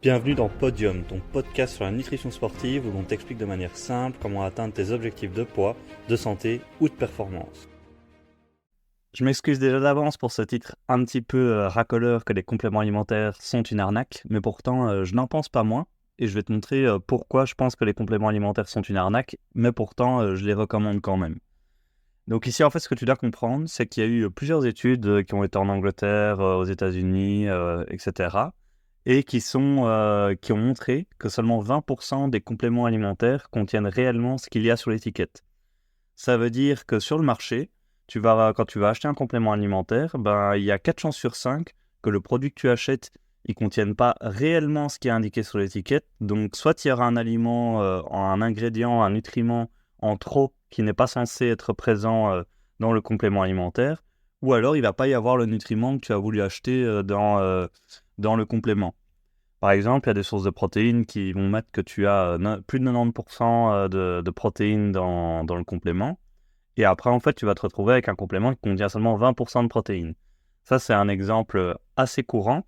Bienvenue dans Podium, ton podcast sur la nutrition sportive où l'on t'explique de manière simple comment atteindre tes objectifs de poids, de santé ou de performance. Je m'excuse déjà d'avance pour ce titre un petit peu racoleur que les compléments alimentaires sont une arnaque, mais pourtant je n'en pense pas moins et je vais te montrer pourquoi je pense que les compléments alimentaires sont une arnaque, mais pourtant je les recommande quand même. Donc ici en fait ce que tu dois comprendre c'est qu'il y a eu plusieurs études qui ont été en Angleterre, aux États-Unis, etc. et qui ont montré que seulement 20% des compléments alimentaires contiennent réellement ce qu'il y a sur l'étiquette. Ça veut dire que sur le marché, quand tu vas acheter un complément alimentaire, il y a 4 chances sur 5 que le produit que tu achètes, il ne contienne pas réellement ce qui est indiqué sur l'étiquette. Donc soit il y aura un aliment, un ingrédient, un nutriment en trop qui n'est pas censé être présent dans le complément alimentaire, ou alors il ne va pas y avoir le nutriment que tu as voulu acheter dans le complément. Par exemple, il y a des sources de protéines qui vont mettre que tu as plus de 90% de protéines dans le complément. Et après, en fait, tu vas te retrouver avec un complément qui contient seulement 20% de protéines. Ça, c'est un exemple assez courant.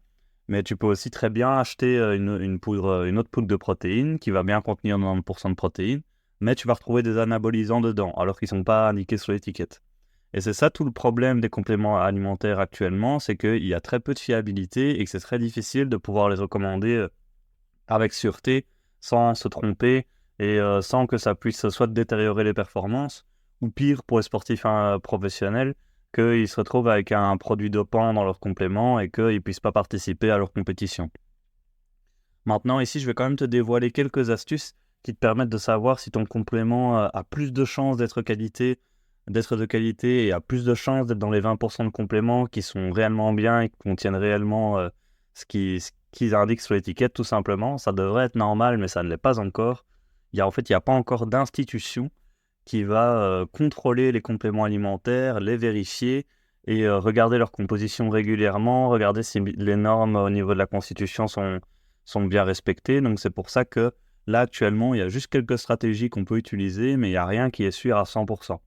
Mais tu peux aussi très bien acheter une autre poudre de protéines qui va bien contenir 90% de protéines. Mais tu vas retrouver des anabolisants dedans, alors qu'ils ne sont pas indiqués sur l'étiquette. Et c'est ça tout le problème des compléments alimentaires actuellement, c'est qu'il y a très peu de fiabilité et que c'est très difficile de pouvoir les recommander avec sûreté, sans se tromper et sans que ça puisse soit détériorer les performances, ou pire pour les sportifs professionnels, qu'ils se retrouvent avec un produit dopant dans leur complément et qu'ils ne puissent pas participer à leur compétition. Maintenant, ici, je vais quand même te dévoiler quelques astuces qui te permettent de savoir si ton complément a plus de chances d'être de qualité et a plus de chances d'être dans les 20% de compléments qui sont réellement bien et qui contiennent réellement ce qu'ils indiquent sur l'étiquette, tout simplement. Ça devrait être normal, mais ça ne l'est pas encore. Il n'y a pas encore d'institution qui va contrôler les compléments alimentaires, les vérifier et regarder leur composition régulièrement, regarder si les normes au niveau de la Constitution sont bien respectées. Donc c'est pour ça que là, actuellement, il y a juste quelques stratégies qu'on peut utiliser, mais il n'y a rien qui est sûr à 100%.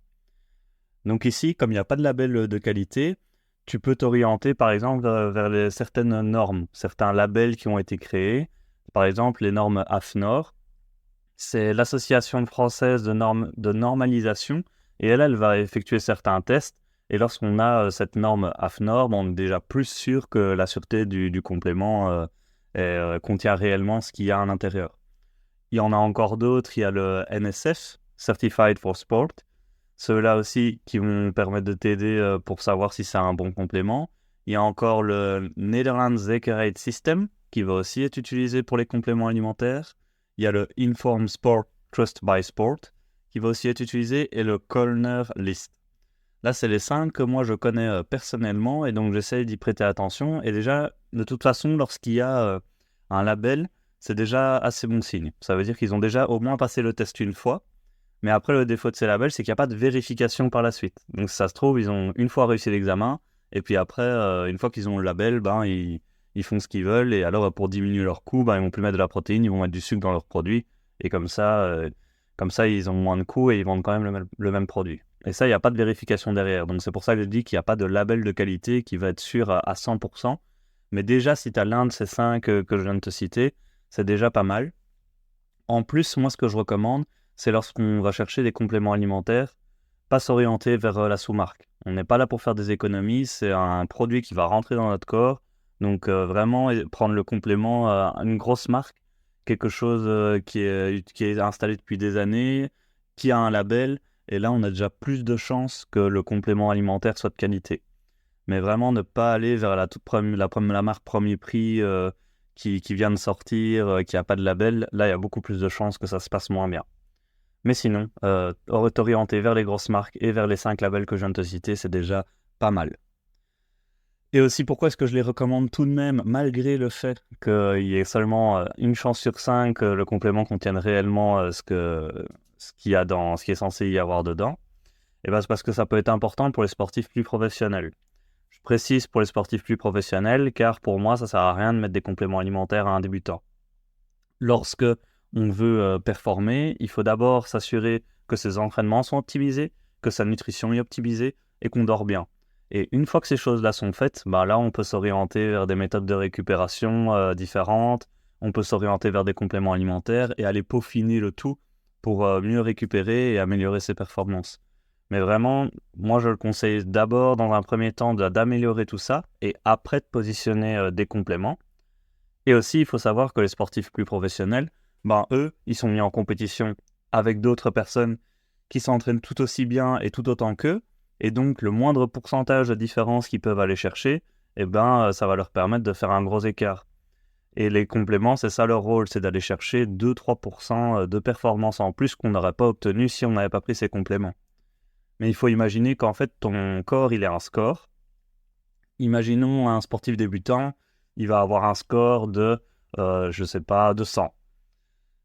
Donc ici, comme il n'y a pas de label de qualité, tu peux t'orienter par exemple vers certaines normes, certains labels qui ont été créés. Par exemple, les normes AFNOR, c'est l'Association française de normalisation, et elle va effectuer certains tests. Et lorsqu'on a cette norme AFNOR, on est déjà plus sûr que la sûreté du complément contient réellement ce qu'il y a à l'intérieur. Il y en a encore d'autres, il y a le NSF, Certified for Sport. Ceux-là aussi qui vont permettre de t'aider pour savoir si c'est un bon complément. Il y a encore le Netherlands Zekerheid System qui va aussi être utilisé pour les compléments alimentaires. Il y a le Informed Sport Trust by Sport qui va aussi être utilisé et le Kölner List. Là, c'est les 5 que moi je connais personnellement et donc j'essaie d'y prêter attention. Et déjà, de toute façon, lorsqu'il y a un label, c'est déjà assez bon signe. Ça veut dire qu'ils ont déjà au moins passé le test une fois. Mais après, le défaut de ces labels, c'est qu'il n'y a pas de vérification par la suite. Donc, si ça se trouve, ils ont une fois réussi l'examen, et puis après, une fois qu'ils ont le label, ils font ce qu'ils veulent, et alors, pour diminuer leur coût, ils vont plus mettre de la protéine, ils vont mettre du sucre dans leurs produits, et comme ça, ils ont moins de coûts, et ils vendent quand même le même produit. Et ça, il n'y a pas de vérification derrière. Donc, c'est pour ça que je dis qu'il n'y a pas de label de qualité qui va être sûr à 100%. Mais déjà, si tu as l'un de ces 5 que je viens de te citer, c'est déjà pas mal. En plus, moi, ce que je recommande, c'est lorsqu'on va chercher des compléments alimentaires, pas s'orienter vers la sous-marque. On n'est pas là pour faire des économies, c'est un produit qui va rentrer dans notre corps. Donc vraiment, prendre le complément à une grosse marque, quelque chose qui est installé depuis des années, qui a un label, et là, on a déjà plus de chances que le complément alimentaire soit de qualité. Mais vraiment, ne pas aller vers la marque premier prix qui vient de sortir, qui n'a pas de label. Là, il y a beaucoup plus de chances que ça se passe moins bien. Mais sinon, t'orienter vers les grosses marques et vers les 5 labels que je viens de te citer, c'est déjà pas mal. Et aussi, pourquoi est-ce que je les recommande tout de même, malgré le fait qu'il y ait seulement une chance sur 5 que le complément contienne réellement ce qui est censé y avoir dedans? Et c'est parce que ça peut être important pour les sportifs plus professionnels. Je précise pour les sportifs plus professionnels, car pour moi, ça sert à rien de mettre des compléments alimentaires à un débutant. Lorsque on veut performer, il faut d'abord s'assurer que ses entraînements sont optimisés, que sa nutrition est optimisée et qu'on dort bien. Et une fois que ces choses-là sont faites, là on peut s'orienter vers des méthodes de récupération différentes. on peut s'orienter vers des compléments alimentaires et aller peaufiner le tout pour mieux récupérer et améliorer ses performances. Mais vraiment, moi je le conseille d'abord dans un premier temps d'améliorer tout ça et après de positionner des compléments. Et aussi, il faut savoir que les sportifs plus professionnels, eux, ils sont mis en compétition avec d'autres personnes qui s'entraînent tout aussi bien et tout autant qu'eux. Et donc, le moindre pourcentage de différence qu'ils peuvent aller chercher, ça va leur permettre de faire un gros écart. Et les compléments, c'est ça leur rôle, c'est d'aller chercher 2-3% de performance en plus qu'on n'aurait pas obtenu si on n'avait pas pris ces compléments. Mais il faut imaginer qu'en fait, ton corps, il est un score. Imaginons un sportif débutant, il va avoir un score de, de 100.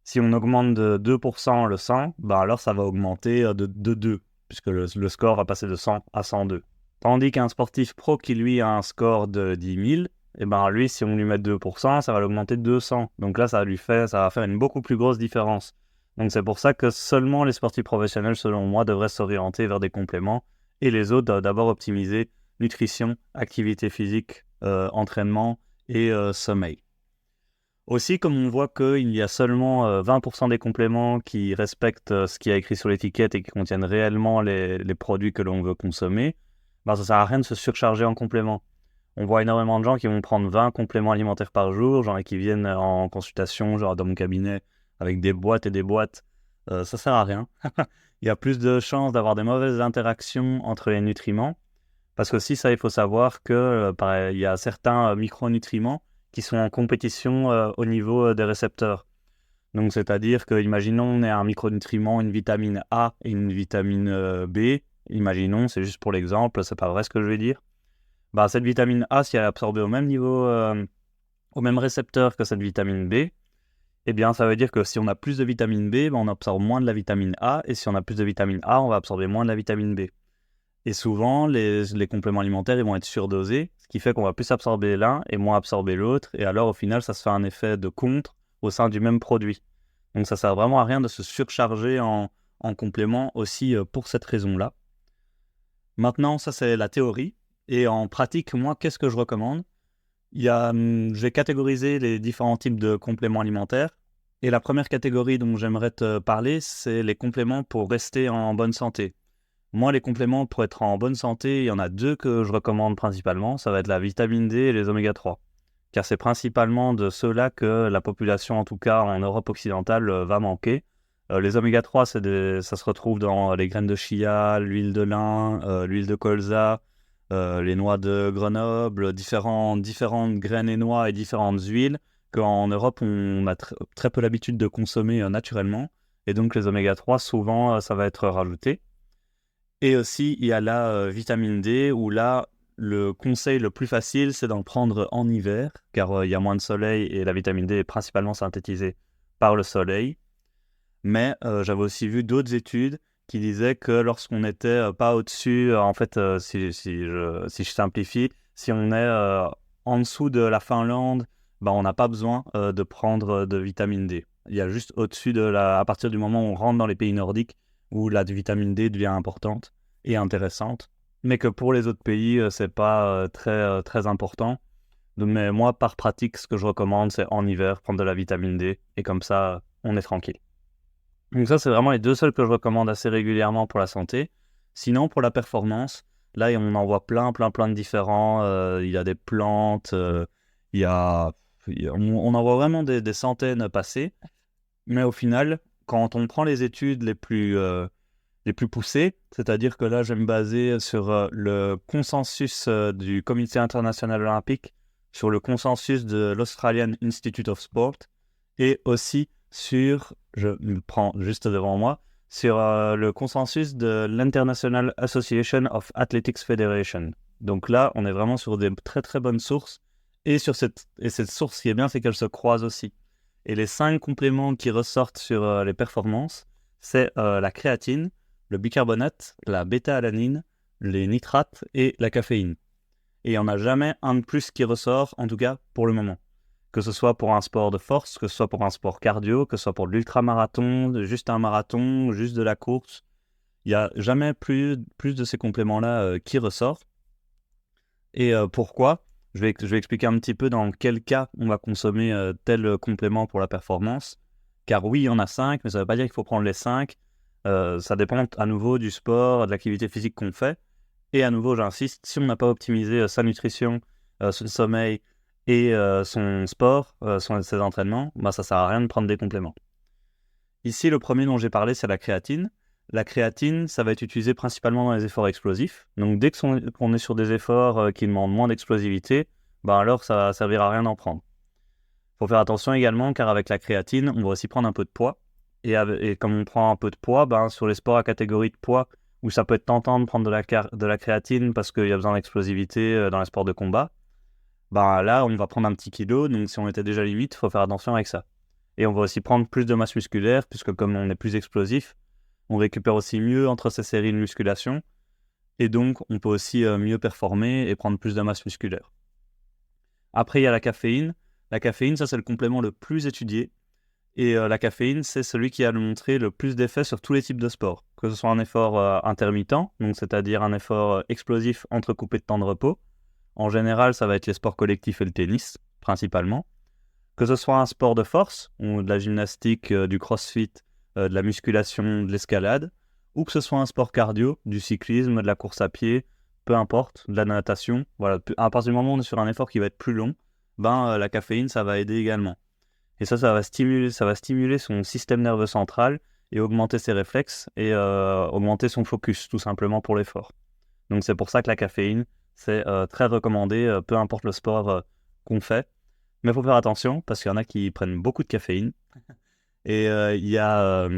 Si on augmente de 2% le 100, alors ça va augmenter de 2, puisque le score va passer de 100 à 102. Tandis qu'un sportif pro qui, lui, a un score de 10 000, lui, si on lui met 2%, ça va l'augmenter de 200. Donc là, ça va faire une beaucoup plus grosse différence. Donc c'est pour ça que seulement les sportifs professionnels, selon moi, devraient s'orienter vers des compléments, et les autres doivent d'abord optimiser nutrition, activité physique, entraînement et sommeil. Aussi, comme on voit qu'il y a seulement 20% des compléments qui respectent ce qui est écrit sur l'étiquette et qui contiennent réellement les produits que l'on veut consommer, ça ne sert à rien de se surcharger en compléments. On voit énormément de gens qui vont prendre 20 compléments alimentaires par jour, genre qui viennent en consultation, genre dans mon cabinet, avec des boîtes et des boîtes. Ça ne sert à rien. Il y a plus de chances d'avoir des mauvaises interactions entre les nutriments. Parce que aussi, ça, il faut savoir qu'il y a certains micronutriments qui sont en compétition au niveau des récepteurs. Donc, c'est-à-dire que, imaginons, on a un micronutriment, une vitamine A et une vitamine B. Imaginons, c'est juste pour l'exemple, c'est pas vrai ce que je vais dire. Cette vitamine A, si elle est absorbée au même niveau, au même récepteur que cette vitamine B, ça veut dire que si on a plus de vitamine B, on absorbe moins de la vitamine A, et si on a plus de vitamine A, on va absorber moins de la vitamine B. Et souvent, les compléments alimentaires, ils vont être surdosés, ce qui fait qu'on va plus absorber l'un et moins absorber l'autre. Et alors, au final, ça se fait un effet de contre au sein du même produit. Donc, ça sert vraiment à rien de se surcharger en complément aussi pour cette raison-là. Maintenant, ça, c'est la théorie. Et en pratique, moi, qu'est-ce que je recommande ? Je vais catégoriser les différents types de compléments alimentaires. Et la première catégorie dont j'aimerais te parler, c'est les compléments pour rester en bonne santé. Moi, les compléments pour être en bonne santé, il y en a 2 que je recommande principalement. Ça va être la vitamine D et les oméga 3. Car c'est principalement de ceux-là que la population, en tout cas en Europe occidentale, va manquer. Les oméga 3, ça se retrouve dans les graines de chia, l'huile de lin, l'huile de colza, les noix de Grenoble, différentes graines et noix et différentes huiles qu'en Europe, on a très peu l'habitude de consommer naturellement. Et donc, les oméga 3, souvent, ça va être rajouté. Et aussi, il y a la vitamine D, où là, le conseil le plus facile, c'est d'en prendre en hiver, car il y a moins de soleil et la vitamine D est principalement synthétisée par le soleil. Mais j'avais aussi vu d'autres études qui disaient que lorsqu'on n'était pas au-dessus, si je simplifie, si on est en dessous de la Finlande, on n'a pas besoin de prendre de vitamine D. Il y a juste au-dessus à partir du moment où on rentre dans les pays nordiques, où la vitamine D devient importante et intéressante, mais que pour les autres pays, c'est pas très important. Mais moi, par pratique, ce que je recommande, c'est en hiver, prendre de la vitamine D, et comme ça, on est tranquille. Donc ça, c'est vraiment les 2 seuls que je recommande assez régulièrement pour la santé. Sinon, pour la performance, là, on en voit plein de différents. Il y a des plantes, on en voit vraiment des centaines passer. Mais au final, quand on prend les études les plus poussées, c'est-à-dire que là, je vais me baser sur le consensus du Comité international olympique, sur le consensus de l'Australian Institute of Sport, et aussi je me prends juste devant moi, sur le consensus de l'International Association of Athletics Federation. Donc là, on est vraiment sur des très très bonnes sources, et cette source, ce qui est bien, c'est qu'elles se croisent aussi. Et les 5 compléments qui ressortent sur les performances, c'est la créatine, le bicarbonate, la bêta-alanine, les nitrates et la caféine. Et il n'y en a jamais un de plus qui ressort, en tout cas pour le moment. Que ce soit pour un sport de force, que ce soit pour un sport cardio, que ce soit pour de l'ultramarathon, juste un marathon, juste de la course. Il n'y a jamais plus de ces compléments-là qui ressortent. Et pourquoi ? Je vais expliquer un petit peu dans quel cas on va consommer tel complément pour la performance. Car oui, il y en a 5, mais ça ne veut pas dire qu'il faut prendre les 5. Ça dépend à nouveau du sport, de l'activité physique qu'on fait. Et à nouveau, j'insiste, si on n'a pas optimisé sa nutrition, son sommeil et son sport, ses entraînements, bah, ça ne sert à rien de prendre des compléments. Ici, le premier dont j'ai parlé, c'est la créatine. La créatine, ça va être utilisé principalement dans les efforts explosifs. Donc dès qu'on est sur des efforts qui demandent moins d'explosivité, bah alors ça va servir à rien d'en prendre. Il faut faire attention également, car avec la créatine, on va aussi prendre un peu de poids. Et comme on prend un peu de poids, ben, sur les sports à catégorie de poids, où ça peut être tentant de prendre de la créatine parce qu'il y a besoin d'explosivité dans les sports de combat, ben, là, on va prendre un petit kilo. Donc si on était déjà limite, il faut faire attention avec ça. Et on va aussi prendre plus de masse musculaire, puisque comme on est plus explosif, on récupère aussi mieux entre ces séries de musculation. Et donc, on peut aussi mieux performer et prendre plus de masse musculaire. Après, il y a la caféine. La caféine, ça, c'est le complément le plus étudié. Et la caféine, c'est celui qui a montré le plus d'effets sur tous les types de sports. Que ce soit un effort intermittent, donc c'est-à-dire un effort explosif entrecoupé de temps de repos. En général, ça va être les sports collectifs et le tennis, principalement. Que ce soit un sport de force, ou de la gymnastique, du crossfit, de la musculation, de l'escalade, ou que ce soit un sport cardio, du cyclisme, de la course à pied, peu importe, de la natation. Voilà, à partir du moment où on est sur un effort qui va être plus long, la caféine, ça va aider également. Et ça va stimuler son système nerveux central et augmenter ses réflexes et augmenter son focus, tout simplement pour l'effort. Donc c'est pour ça que la caféine, c'est très recommandé, peu importe le sport qu'on fait. Mais il faut faire attention, parce qu'il y en a qui prennent beaucoup de caféine. Et il y a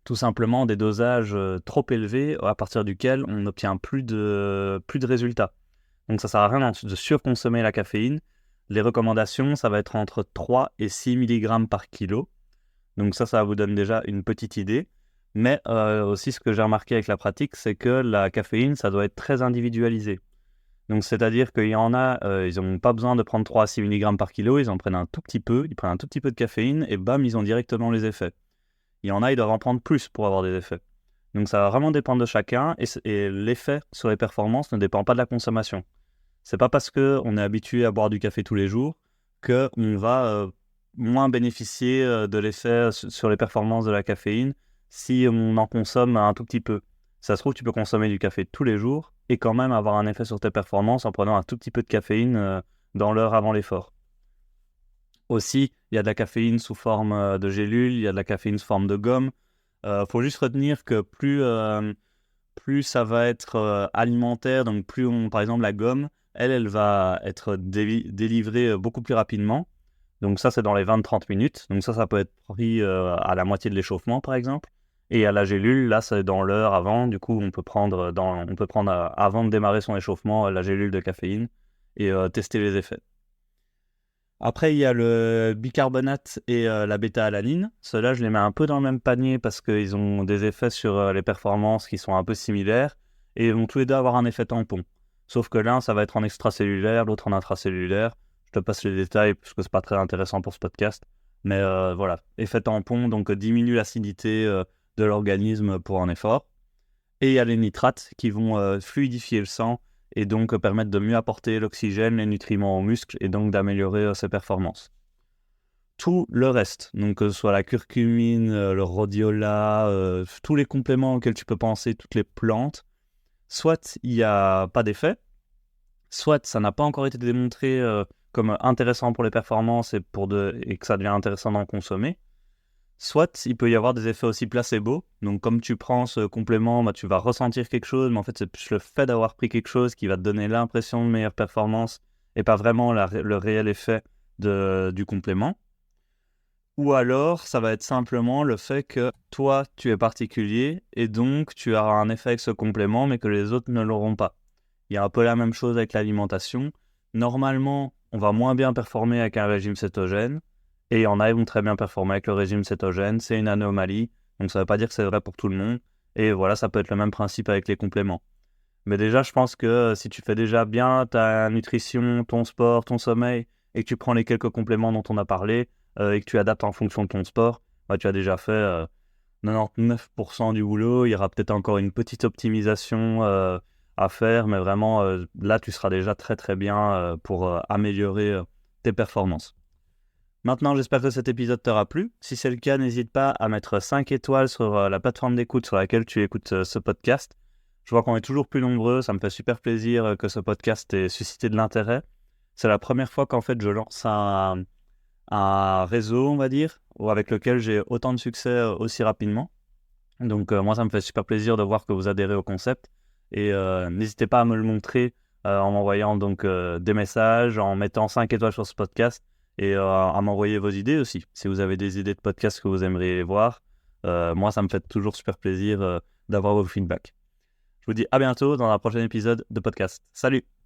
tout simplement des dosages trop élevés à partir duquel on n'obtient plus de résultats. Donc ça ne sert à rien de surconsommer la caféine. Les recommandations, ça va être entre 3 et 6 mg par kilo. Donc ça vous donne déjà une petite idée. Mais aussi, ce que j'ai remarqué avec la pratique, c'est que la caféine, ça doit être très individualisé. Donc c'est-à-dire qu'il y en a, ils n'ont pas besoin de prendre 3 à 6 mg par kilo, ils en prennent un tout petit peu, ils prennent un tout petit peu de caféine et bam, ils ont directement les effets. Il y en a, ils doivent en prendre plus pour avoir des effets. Donc ça va vraiment dépendre de chacun et l'effet sur les performances ne dépend pas de la consommation. C'est pas parce qu'on est habitué à boire du café tous les jours qu'on va moins bénéficier de l'effet sur les performances de la caféine si on en consomme un tout petit peu. Ça se trouve, tu peux consommer du café tous les jours et quand même avoir un effet sur tes performances en prenant un tout petit peu de caféine dans l'heure avant l'effort. Aussi, il y a de la caféine sous forme de gélule, il y a de la caféine sous forme de gomme. Faut juste retenir que plus ça va être alimentaire, donc par exemple la gomme, elle va être délivrée beaucoup plus rapidement. Donc ça, c'est dans les 20-30 minutes. Donc ça peut être pris à la moitié de l'échauffement, par exemple. Et à la gélule, là, c'est dans l'heure avant. Du coup, on peut prendre avant de démarrer son échauffement, la gélule de caféine et tester les effets. Après, il y a le bicarbonate et la bêta-alanine. Ceux-là, je les mets un peu dans le même panier parce qu'ils ont des effets sur les performances qui sont un peu similaires et ils vont tous les deux avoir un effet tampon. Sauf que l'un, ça va être en extracellulaire, l'autre en intracellulaire. Je te passe les détails parce que c'est pas très intéressant pour ce podcast. Mais voilà, effet tampon, donc diminue l'acidité de l'organisme pour un effort. Et il y a les nitrates qui vont fluidifier le sang et donc permettre de mieux apporter l'oxygène, les nutriments aux muscles et donc d'améliorer ses performances. Tout le reste, donc que ce soit la curcumine, le rhodiola, tous les compléments auxquels tu peux penser, toutes les plantes, soit il n'y a pas d'effet, soit ça n'a pas encore été démontré comme intéressant pour les performances et que ça devient intéressant d'en consommer. Soit il peut y avoir des effets aussi placebo, donc comme tu prends ce complément, tu vas ressentir quelque chose, mais en fait c'est plus le fait d'avoir pris quelque chose qui va te donner l'impression de meilleure performance et pas vraiment le réel effet du complément. Ou alors ça va être simplement le fait que toi tu es particulier et donc tu auras un effet avec ce complément mais que les autres ne l'auront pas. Il y a un peu la même chose avec l'alimentation. Normalement, on va moins bien performer avec un régime cétogène. Et il y en a qui vont très bien performer avec le régime cétogène. C'est une anomalie. Donc ça ne veut pas dire que c'est vrai pour tout le monde. Et voilà, ça peut être le même principe avec les compléments. Mais déjà, je pense que si tu fais déjà bien ta nutrition, ton sport, ton sommeil, et que tu prends les quelques compléments dont on a parlé, et que tu adaptes en fonction de ton sport, tu as déjà fait 99% du boulot. Il y aura peut-être encore une petite optimisation à faire, mais vraiment, là, tu seras déjà très très bien pour améliorer tes performances. Maintenant, j'espère que cet épisode t'aura plu. Si c'est le cas, n'hésite pas à mettre 5 étoiles sur la plateforme d'écoute sur laquelle tu écoutes ce podcast. Je vois qu'on est toujours plus nombreux, ça me fait super plaisir que ce podcast ait suscité de l'intérêt. C'est la première fois qu'en fait je lance un réseau, on va dire, avec lequel j'ai autant de succès aussi rapidement. Donc moi, ça me fait super plaisir de voir que vous adhérez au concept. Et n'hésitez pas à me le montrer en m'envoyant donc des messages, en mettant 5 étoiles sur ce podcast et à m'envoyer vos idées aussi. Si vous avez des idées de podcasts que vous aimeriez voir, moi, ça me fait toujours super plaisir d'avoir vos feedbacks. Je vous dis à bientôt dans un prochain épisode de podcast. Salut!